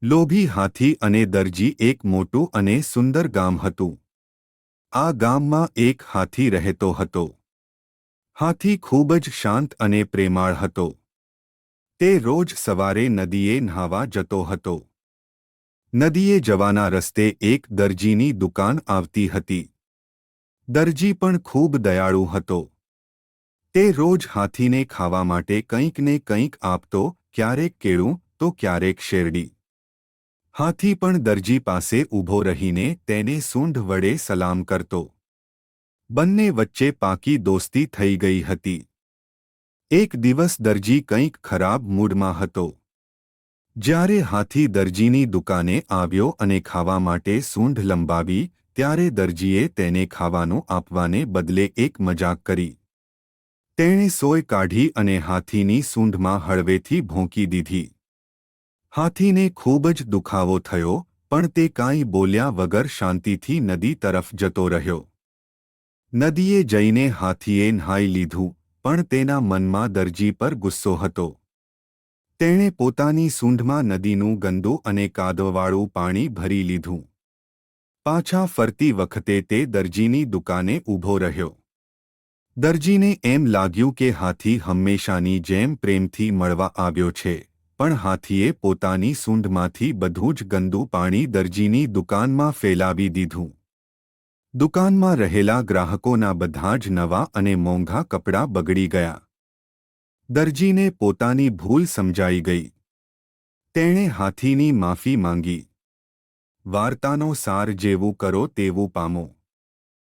લોભી હાથી અને દરજી એક મોટું અને સુંદર ગામ હતું. આ ગામમાં એક હાથી રહેતો હતો. હાથી ખૂબ જ શાંત અને પ્રેમાળ હતો. તે રોજ સવારે નદીએ નહાવા જતો હતો. નદીએ જવાના રસ્તે એક દરજીની દુકાન આવતી હતી. દરજી પણ ખૂબ દયાળુ હતો. તે રોજ હાથીને ખાવા માટે કંઈક ને કંઈક આપતો, ક્યારેક કેળું તો ક્યારેક શેરડી. હાથી પણ દરજી પાસે ઊભો રહીને તેને સૂંઢ વડે સલામ કરતો. બંને વચ્ચે પાકી દોસ્તી થઈ ગઈ હતી. એક દિવસ દરજી કંઈક ખરાબ મૂડમાં હતો. જ્યારે હાથી દરજીની દુકાને આવ્યો અને ખાવા માટે સૂંઢ લંબાવી, ત્યારે દરજીએ તેને ખાવાનું આપવાને બદલે એક મજાક કરી. તેણે સોય કાઢી અને હાથીની સૂંઢમાં હળવેથી ભોંકી દીધી. હાથીને ખૂબ જ દુખાવો થયો, પણ તે કાંઈ બોલ્યા વગર શાંતિથી નદી તરફ જતો રહ્યો. નદીએ જઈને હાથીએ નહાઈ લીધું, પણ તેના મનમાં દરજી પર ગુસ્સો હતો. તેણે પોતાની સૂંઢમાં નદીનું ગંદુ અને કાદવવાળું પાણી ભરી લીધું. પાછા ફરતી વખતે તે દરજીની દુકાને ઊભો રહ્યો. દરજીને એમ લાગ્યું કે હાથી હંમેશાની જેમ પ્રેમથી મળવા આવ્યો છે, પણ હાથીએ પોતાની સૂંઢમાંથી બધું જ ગંદુ પાણી દરજીની દુકાનમાં ફેલાવી દીધું. દુકાનમાં રહેલા ગ્રાહકોના બધા જ નવા અને મોંઘા કપડાં બગડી ગયા. દરજીને પોતાની ભૂલ સમજાઈ ગઈ. તેણે હાથીની માફી માંગી. વાર્તાનો સાર જેવું કરો તેવું પામો.